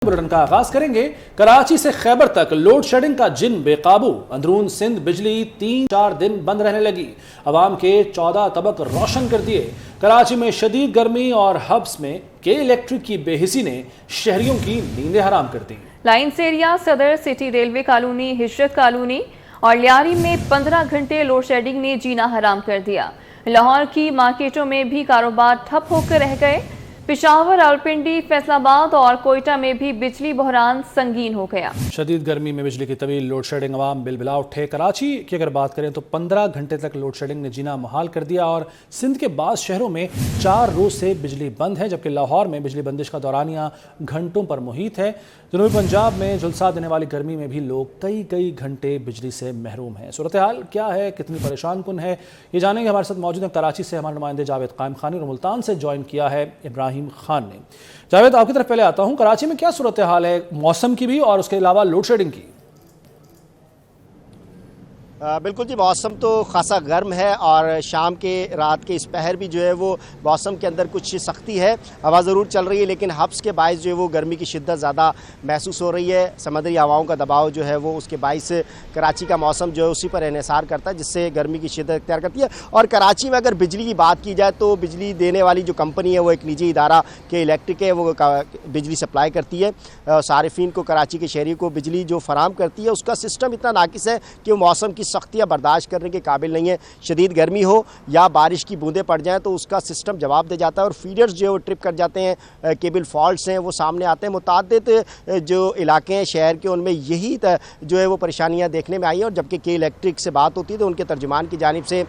Bulletin का आगाज करेंगे। कराची से खैबर तक लोड शेडिंग का जिन बेकाबू, अंदरून सिंध बिजली 3-4 दिन बंद रहने लगी, अवाम के 14 तबक रोशन कर दिए। कराची में शदीद गर्मी और हब्स में के इलेक्ट्रिक की बेहिसी ने शहरियों की नींदें हराम कर दी। लाइन्स एरिया, सदर सिटी, रेलवे कॉलोनी, हिजरत कॉलोनी और लियारी में 15 घंटे लोड शेडिंग ने जीना हराम कर दिया। लाहौर की मार्केटों में भी कारोबार ठप होकर रह गए। पिशावर, रावलपिंडी, फैसलाबाद और कोयटा में भी बिजली बहरान संगीन हो गया। शदीद गर्मी में बिजली की तवील लोड शेडिंग, अवाम बिलबिला उठे। कराची की अगर बात करें तो 15 घंटे तक लोड शेडिंग ने जीना मुहाल कर दिया और सिंध के बाद शहरों में 4 रोज से बिजली बंद है, जबकि लाहौर में बिजली बंदिश का दौरानिया घंटों पर मुहित है। जनूबी पंजाब में झुलसा देने वाली गर्मी में भी लोग कई घंटे बिजली से महरूम हैं। सूरत हाल क्या है, कितनी परेशान कुन है, ये जानेंगे। हमारे साथ मौजूद हैं कराची से हमारे नुमाइंदे जावेद कायम खानी और मुल्तान से ज्वाइन किया है इब्राहिम खान ने। जावेद, आपकी तरफ पहले आता हूं, कराची में क्या सूरत हाल है मौसम की भी और उसके अलावा लोड शेडिंग की? बिल्कुल जी, मौसम तो खासा गर्म है और शाम के रात के इस पहर भी जो है वो मौसम के अंदर कुछ सख्ती है। हवा ज़रूर चल रही है लेकिन हब्स के बायस जो है वो गर्मी की शिद्दत ज़्यादा महसूस हो रही है। समुद्री हवाओं का दबाव जो है वो उसके बायस कराची का मौसम जो है उसी पर इन्हिसार करता है, जिससे गर्मी की शिद्दत इख्तियार करती है। और कराची में अगर बिजली की बात की जाए तो बिजली देने वाली जो कंपनी है वो एक निजी इदारा के इलेक्ट्रिक है, वो बिजली सप्लाई करती है सारिफीन को, कराची के शहरी को बिजली जो फराम करती है उसका सिस्टम इतना नाकिस है कि वो मौसम की सख्तियाँ बर्दाश्त करने के काबिल नहीं है। शदीद गर्मी हो या बारिश की बूंदें पड़ जाएं तो उसका सिस्टम जवाब दे जाता है और फीडर्स जो है वो ट्रिप कर जाते हैं, केबल फॉल्ट्स हैं वो सामने आते हैं। मुताद्दिद जो इलाके हैं शहर के उनमें यही जो है वो परेशानियां देखने में आई हैं। और जबकि के इलेक्ट्रिक से बात होती है तो उनके तर्जुमान की जानिब से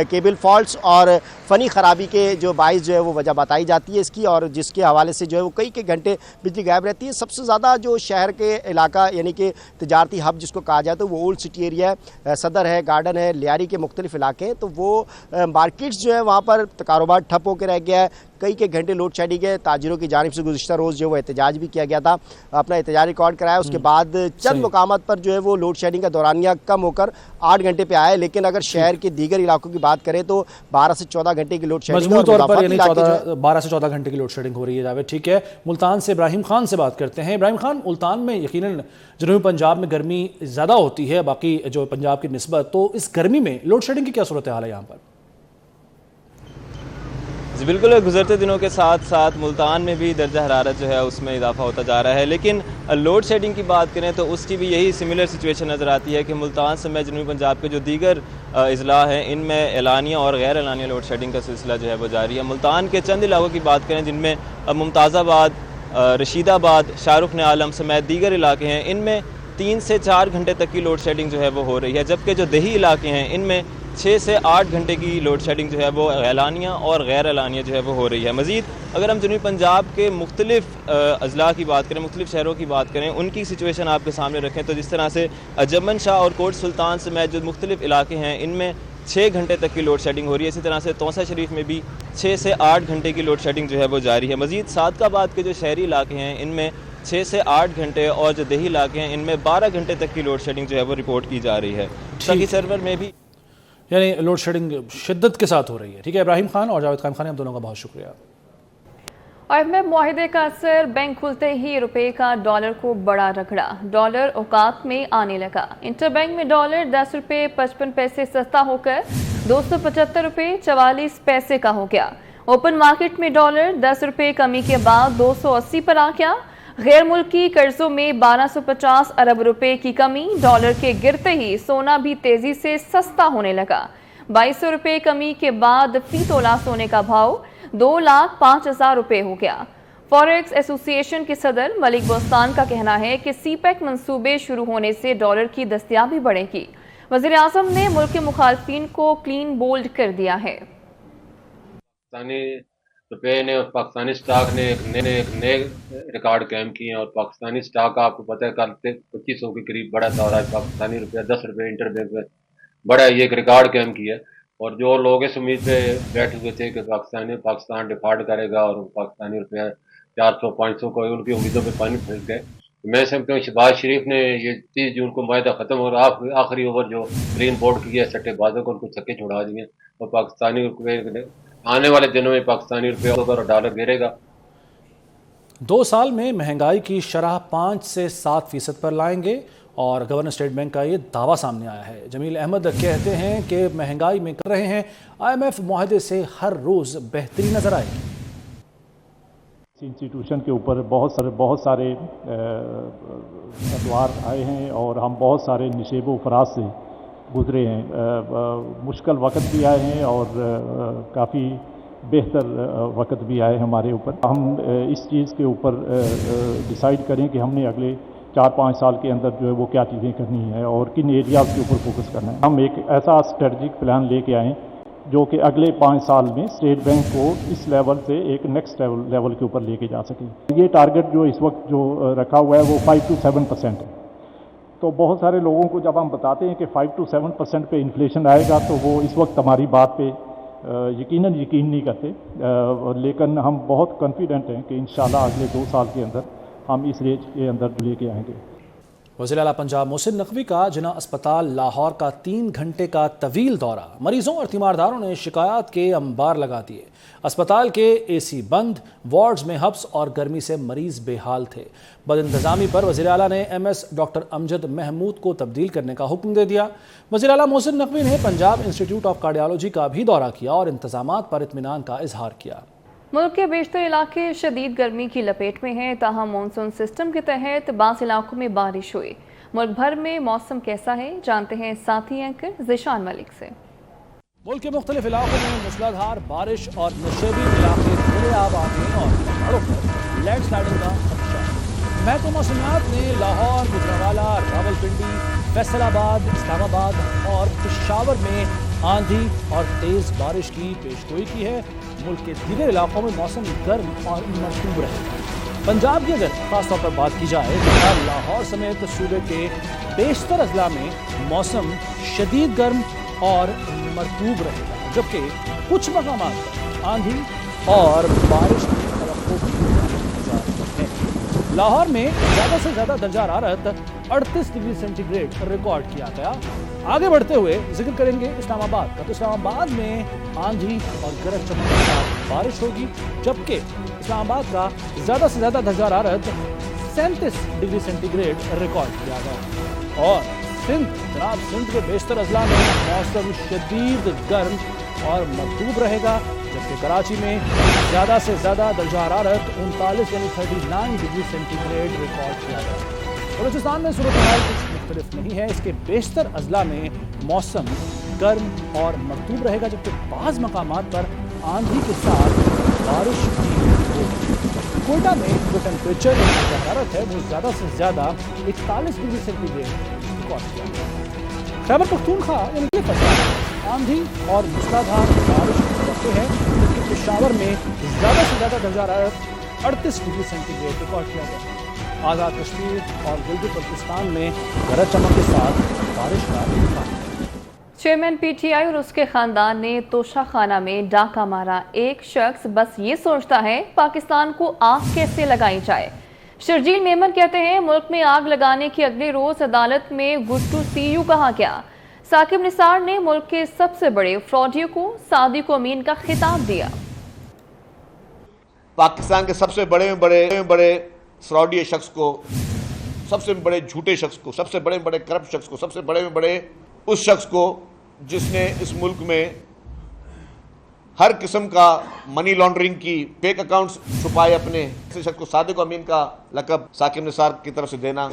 केबल फॉल्ट्स और फ़नी ख़राबी के जो बाइस जो है वो वजह बताई जाती है इसकी, और जिसके हवाले से जो है वो कई घंटे बिजली गायब रहती है। सबसे ज़्यादा जो शहर के इलाका यानी कि तजारती हब जिसको कहा जाता है वो ओल्ड सिटी एरिया है, सदर है, गार्डन है, लियारी के मुख्तलिफ इलाके हैं। तो वो मार्केट्स जो है वहाँ पर कारोबार ठप होकर रह गया है। कई घंटे लोड शेडिंग है। ताजिरों की जानिब से गुज़िश्ता रोज़ जो वो एहतजाज भी किया गया था, अपना एहतजाज रिकॉर्ड कराया। उसके बाद चंद मुकामात पर जो है वो लोड शेडिंग का दौरानिया कम होकर 8 घंटे पे आया है। लेकिन अगर शहर के दीगर इलाकों की बात करें तो 12 से 14 घंटे की लोड शेडिंग, मजबूत तौर पर यानी 12 से 14 घंटे की लोड शेडिंग हो रही है। जावेद, ठीक है। मुल्तान से इब्राहिम खान से बात करते हैं। इब्राहिम खान, मुल्तान में यकीनन जनूबी पंजाब में गर्मी ज़्यादा होती है बाकी जो पंजाब की निस्बत, तो इस गर्मी में लोड शेडिंग की क्या सूरत हाल है यहाँ पर? जी बिल्कुल, गुजरते दिनों के साथ साथ मुल्तान में भी दर्जा हरारत जो है उसमें इजाफा होता जा रहा है। लेकिन लोड शेडिंग की बात करें तो उसकी भी यही सिमिलर सिचुएशन नज़र आती है कि मुल्तान समेत जनूबी पंजाब के जो दीगर अजला हैं इनमें एलानिया और गैर एलानिया लोड शेडिंग का सिलसिला जो है वो जारी है। मुल्तान के चंद इलाकों की बात करें जिनमें मुमताज़ाबाद, रशीदाबाद, शाहरुख ने आलम समेत दीगर इलाके हैं, इनमें 3 से 4 घंटे तक की लोड शेडिंग जो है वो हो रही है। जबकि जो देही इलाके हैं इनमें 6 से 8 घंटे की लोड शेडिंग जो है वो एलानिया और गैर एलानिया जो है वो हो रही है। मज़ीद अगर हम जनूबी पंजाब के मुख्तलिफ अजला की बात करें, मुख्तलिफ शहरों की बात करें, उनकी सिचुएशन आपके सामने रखें तो जिस तरह से जमन शाह और कोट सुल्तान समेत जो मुख्तलिफ इलाके हैं इनमें 6 घंटे तक की लोड शेडिंग हो रही है। इसी तरह से तौसा शरीफ में भी 6 से 8 घंटे की लोड शेडिंग जो है वो जारी है। मज़ीद सादकाबाद के जो शहरी इलाके हैं इनमें 6 से 8 घंटे और जो देही इलाके हैं इनमें 12 घंटे तक की लोड शेडिंग जो है वो रिपोर्ट की जा रही है। सभी सर्वर में भी यानी लोड शेडिंग शिद्दत के साथ हो रही है। ठीक है, इब्राहिम खान और जावेद कायम खान, हम दोनों का बहुत शुक्रिया। IMF मुआहिदे का असर, बैंक खुलते ही रुपए का डॉलर को बड़ा रगड़ा, डॉलर औकात में आने लगा। इंटरबैंक में डॉलर 10 रुपये 55 पैसे सस्ता होकर 275 रुपये 44 पैसे का हो गया। ओपन मार्केट में डॉलर 10 रुपये कमी के बाद 280 पर आ गया। गैर मुल्की कर्जों में 1250 अरब रुपए की कमी, डॉलर के गिरते ही सोना भी तेजी से सस्ता होने लगा। 2200 रुपये कमी के बाद फी तोला सोने का भाव 2,05,000 रुपये हो गया। फॉरेक्स एसोसिएशन के सदर मलिक बोस्तान का कहना है कि सीपैक मंसूबे शुरू होने से डॉलर की दस्तयाबी बढ़ेगी। वज़ीर आज़म ने मुल्क के मुखालफिन को क्लीन बोल्ड कर दिया है। रुपये ने और पाकिस्तानी स्टॉक ने एक नए रिकॉर्ड कायम किए हैं। और पाकिस्तानी स्टॉक का आपको पता है कल 2500 के करीब बढ़ा था और आज पाकिस्तानी रुपया 10 रुपये इंटरबैंक में बढ़ा, ये एक रिकॉर्ड कायम किया। और जो लोग इस उम्मीद पे बैठे हुए थे कि पाकिस्तान डिफॉल्ट करेगा और पाकिस्तानी रुपया 400-500 को, उनकी उम्मीदों पे पानी फिर गए। मैं समझता हूँ शहबाज शरीफ ने ये 30 जून को मायदा ख़त्म और आखिरी ओवर जो ग्रीन बोर्ड किया सट्टेबाजों को, उनको छक्के छुड़ा दिए और पाकिस्तानी रुपये आने वाले दिनों में पाकिस्तानी रुपये और डॉलर गिरेगा। 2 साल में महंगाई की शरह 5 से 7% पर लाएंगे और गवर्नर स्टेट बैंक का ये दावा सामने आया है। जमील अहमद कहते हैं कि महंगाई में कर रहे हैं, IMF मुआहदे से हर रोज़ बेहतरी नजर आएगी। इंस्टीट्यूशन के ऊपर बहुत सारे अदवार आए हैं और हम बहुत सारे निशेब व फराज से गुजरे हैं। मुश्किल वक्त भी आए हैं और काफ़ी बेहतर वक्त भी आए हमारे ऊपर। हम इस चीज़ के ऊपर डिसाइड करें कि हमने अगले 4-5 साल के अंदर जो है वो क्या चीज़ें करनी है और किन एरियाज़ के ऊपर फोकस करना है। हम एक ऐसा स्ट्रेटजिक प्लान लेके आएँ जो कि अगले 5 साल में स्टेट बैंक को इस लेवल से एक नेक्स्ट लेवल के ऊपर लेके जा सके। ये टारगेट जो इस वक्त जो रखा हुआ है वो 5 to 7% है। तो बहुत सारे लोगों को जब हम बताते हैं कि 5 to 7% पे इन्फ्लेशन आएगा तो वो इस वक्त हमारी बात पे यकीन नहीं करते, लेकिन हम बहुत कॉन्फिडेंट हैं कि इंशाल्लाह अगले 2 साल के अंदर हम इस रेंज के अंदर लेके आएंगे। वज़ीर आला पंजाब मोहसिन नकवी का जिना अस्पताल लाहौर का 3 घंटे का तवील दौरा, मरीजों और तीमारदारों ने शिकायत के अंबार लगा दिए। अस्पताल के AC बंद, वार्ड्स में हब्स और गर्मी से मरीज बेहाल थे। बदइंतजामी पर वज़ीर आला ने MS डॉक्टर अमजद महमूद को तब्दील करने का हुक्म दे दिया। वज़ीर आला मोहसिन नकवी ने पंजाब इंस्टीट्यूट ऑफ कार्डियोलॉजी का भी दौरा किया और इंतजामात पर इत्मीनान का इजहार किया। मुल्क के बेशतर इलाके शदीद गर्मी की लपेट में हैं, ताहम मानसून सिस्टम के तहत बाज़ इलाकों में बारिश हुई। मुल्क भर में मौसम कैसा है, जानते हैं साथी एंकर ज़िशान मलिक से। मुल्क के मुख्तलिफ इलाकों में मूसलाधार बारिश और नशेबी इलाके खुले आब आने और पहाड़ों पर लैंड स्लाइडिंग का खदशा है। महकमा मौसमियात ने लाहौर, गुजरांवाला, रावलपिंडी, फैसलाबाद, इस्लामाबाद और पेशावर में आंधी और तेज़ बारिश की पेशगोई की है। मुल्क के दीगर इलाकों में मौसम गर्म और मरतूब रहेगा। पंजाब की अगर खास तौर पर बात की जाए तो लाहौर समेत सूबे के बेशतर अजला में मौसम शदीद गर्म और मरतूब रहेगा, जबकि कुछ मकामात पर आंधी और बारिश की तवक्को है। लाहौर में ज़्यादा से ज़्यादा दर्जा हरारत 38 डिग्री सेंटीग्रेड रिकॉर्ड किया गया। आगे बढ़ते हुए जिक्र करेंगे इस्लामाबाद का, तो इस्लामाबाद में आंधी और गरज चमक के साथ बारिश होगी, जबकि इस्लामाबाद का ज़्यादा से ज़्यादा दर्जा हरारत 37 डिग्री सेंटीग्रेड रिकॉर्ड किया गया। और सिंध के बेशतर अजला में मौसम शदीद गर्म और मरतूब रहेगा, जबकि कराची में ज़्यादा से ज़्यादा दर्जा हरारत 39 यानी 39 डिग्री सेंटीग्रेड रिकॉर्ड किया गया। बलूचिस्तान में सूरत हाल कुछ मुख्तलिफ नहीं है, इसके बेशतर अजला में मौसम गर्म और मरतूब रहेगा, जबकि बाज़ मकामात पर आंधी के साथ बारिश भी होगी। कोयटा में जो टेम्परेचर हरारत है वो ज़्यादा से ज़्यादा 41 डिग्री सेंटीग्रेड रिकॉर्ड किया गया। खैबर पख्तूनख्वा यानी कि फैसलाबाद आंधी और मूसलाधार बारिश होते हैं, जबकि पेशावर में ज़्यादा से ज़्यादा दर्जा हरारत 38 डिग्री सेंटीग्रेड रिकॉर्ड किया गया। आज़ाद कश्मीर और गिलगित बल्तिस्तान में गरज चमक के साथ बारिश का इम्कान। चेयरमैन PTI और उसके खानदान ने तोशाखाना में डाका मारा। एक शख्स बस ये सोचता है पाकिस्तान को आग कैसे लगाई जाए। शर्जील मेमन कहते हैं मुल्क में आग लगाने के अगले रोज अदालत में गुड टू सी यू कहा गया। साकिब निसार ने मुल्क के सबसे बड़े फ्रॉडियो को सादिक अमीन का खिताब दिया। पाकिस्तान के सबसे बड़े फ्रॉडी शख्स को, सबसे बड़े झूठे शख्स को, सबसे बड़े करप्ट शख्स को, सबसे बड़े उस शख्स को जिसने इस मुल्क में हर किस्म का मनी लॉन्ड्रिंग की फेक अकाउंट्स छुपाए अपने, ऐसे शख्स को सादिक अमीन का लक़ब साकिब निसार की तरफ से देना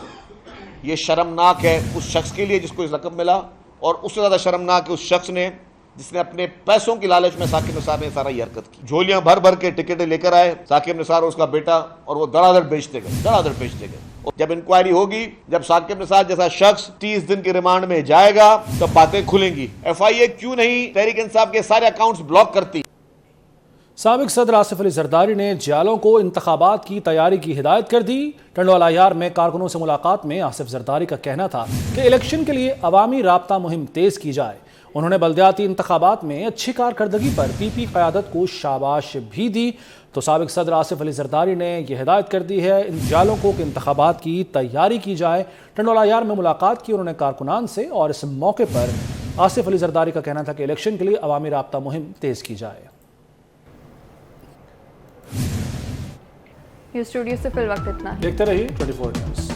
ये शर्मनाक है उस शख्स के लिए जिसको इस लक़ब मिला, और उससे ज़्यादा शर्मनाक है उस शख्स ने जिसने अपने पैसों की लालच में साकिब निसार ने सारा ये हरकत की। झोलियां भर के टिकटें लेकर आए साकिब निसार और उसका बेटा, और वो धड़ाधड़ बेचते गए। और जब इंक्वायरी होगी, जब साकिब निसार जैसा शख्स 30 दिन के रिमांड में जाएगा तो बातें खुलेंगी। FIA क्यों नहीं तहरीक इंसाफ के सारे अकाउंट्स ब्लॉक करती। साबिक सदर आसिफ अली जरदारी ने जियालों को इंतखाबात की तैयारी की हिदायत कर दी। टंडवाला यार में कारकुनों से मुलाकात में आसिफ जरदारी का कहना था कि इलेक्शन के लिए अवामी राब्ता मुहिम तेज़ की जाए। उन्होंने बल्दियाती इंतखाबात में अच्छी कारकर्दगी पर PP क़यादत को शाबाश भी दी। तो साबिक सदर आसिफ अली जरदारी ने यह हिदायत कर दी है इन जियालों को कि इंतखाबात की तैयारी की जाए। टंडवाला यार में मुलाकात की उन्होंने कारकुनान से, और इस मौके पर आसिफ अली जरदारी का कहना था कि इलेक्शन के लिए अवामी राब्ता मुहिम तेज़ की जाए। یہ اسٹوڈیو سے فی الوقت اتنا ہے. دیکھتے رہیے 24 نیوز.